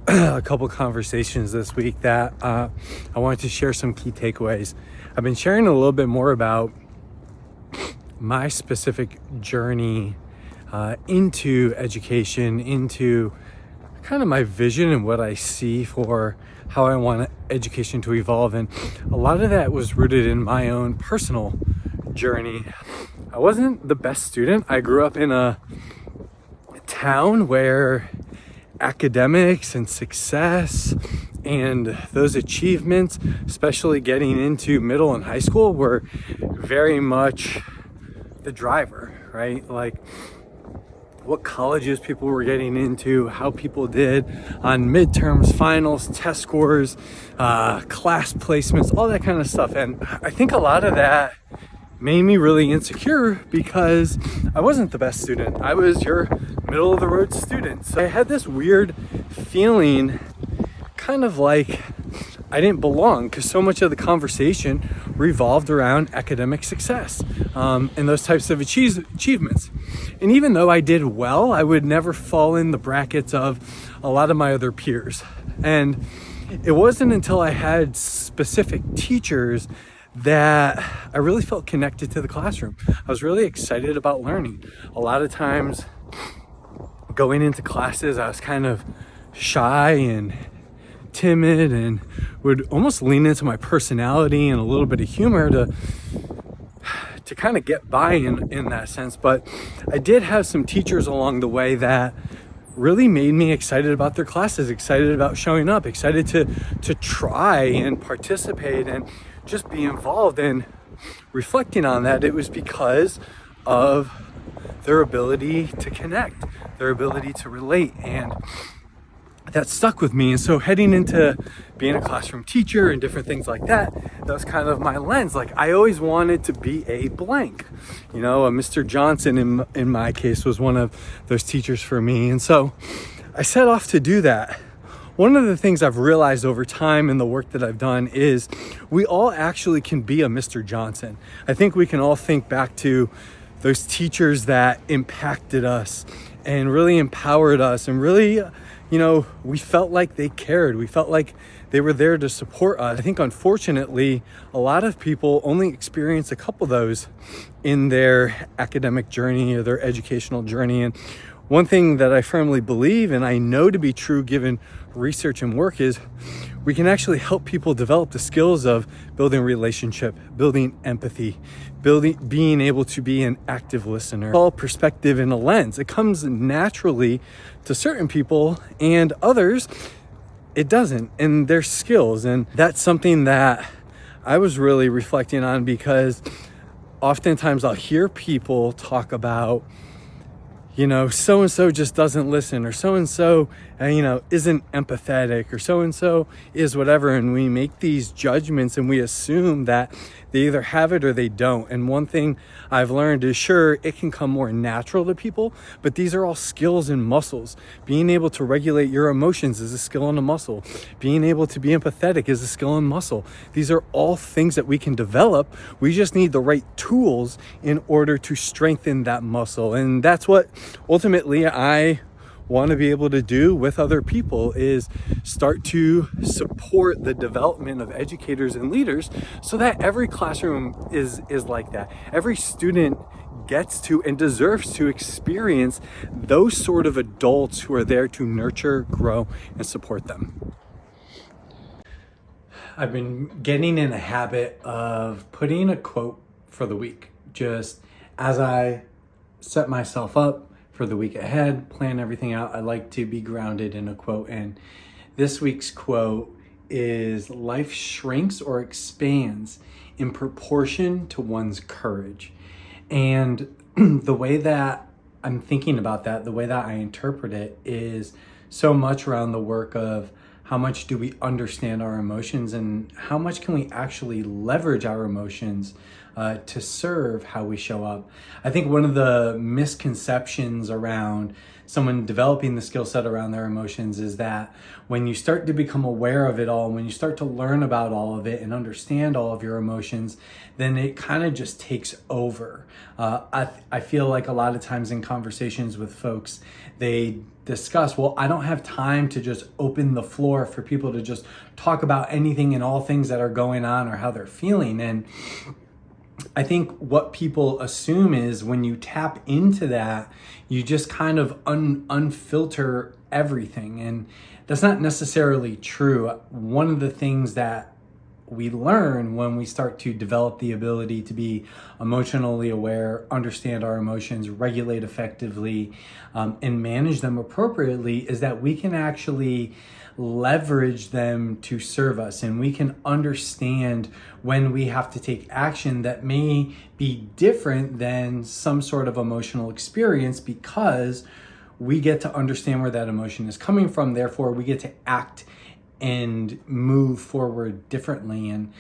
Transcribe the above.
A couple conversations this week that I wanted to share some key takeaways. I've been sharing a little bit more about my specific journey into education, into kind of my vision and what I see for how I want education to evolve. And a lot of that was rooted in my own personal journey. I wasn't the best student. I grew up in a town where academics and success and those achievements, especially getting into middle and high school, were very much the driver, right? Like what colleges people were getting into, how people did on midterms, finals, test scores, class placements, all that kind of stuff. And I think a lot of that made me really insecure because I wasn't the best student. I was your middle of the road student. So I had this weird feeling, kind of like I didn't belong, because so much of the conversation revolved around academic success and those types of achievements. And even though I did well, I would never fall in the brackets of a lot of my other peers. And it wasn't until I had specific teachers that I really felt connected to the classroom. I was really excited about learning. A lot of times going into classes, I was kind of shy and timid and would almost lean into my personality and a little bit of humor to kind of get by in that sense. But I did have some teachers along the way that really made me excited about their classes, excited about showing up, excited to try and participate and just be involved. And reflecting on that, it was because of their ability to connect, their ability to relate, and that stuck with me. And so heading into being a classroom teacher and different things like that, that was kind of my lens. Like I always wanted to be a blank, you know, a Mr. Johnson in my case was one of those teachers for me. And so I set off to do that. One of the things I've realized over time in the work that I've done is we all actually can be a Mr. Johnson. I think we can all think back to those teachers that impacted us and really empowered us, and really, you know, we felt like they cared. We felt like they were there to support us. I think unfortunately, a lot of people only experience a couple of those in their academic journey or their educational journey. And one thing that I firmly believe, and I know to be true given research and work, is we can actually help people develop the skills of building relationship, building empathy, being able to be an active listener. All perspective and a lens. It comes naturally to certain people, and others it doesn't, and their skills. And that's something that I was really reflecting on, because oftentimes I'll hear people talk about, you know, so-and-so just doesn't listen, or so-and-so, you know, isn't empathetic, or so-and-so is whatever. And we make these judgments and we assume that they either have it or they don't. And one thing I've learned is, sure, it can come more natural to people, but these are all skills and muscles. Being able to regulate your emotions is a skill and a muscle. Being able to be empathetic is a skill and muscle. These are all things that we can develop. We just need the right tools in order to strengthen that muscle. And that's what ultimately I want to be able to do with other people, is start to support the development of educators and leaders, so that every classroom is like that. Every student gets to and deserves to experience those sort of adults who are there to nurture, grow, and support them. I've been getting in a habit of putting a quote for the week, just as I set myself up for the week ahead, plan everything out. I like to be grounded in a quote. And this week's quote is, life shrinks or expands in proportion to one's courage. And the way that I'm thinking about that, the way that I interpret it, is so much around the work of how much do we understand our emotions, and how much can we actually leverage our emotions to serve how we show up. I think one of the misconceptions around someone developing the skill set around their emotions is that when you start to become aware of it all, when you start to learn about all of it and understand all of your emotions, then it kind of just takes over. I feel like a lot of times in conversations with folks, they discuss, well, I don't have time to just open the floor for people to just talk about anything and all things that are going on or how they're feeling. And I think what people assume is when you tap into that, you just kind of unfilter everything. And that's not necessarily true. One of the things that we learn when we start to develop the ability to be emotionally aware, understand our emotions, regulate effectively, and manage them appropriately is that we can actually leverage them to serve us, and we can understand when we have to take action that may be different than some sort of emotional experience, because we get to understand where that emotion is coming from. Therefore, we get to act and move forward differently. And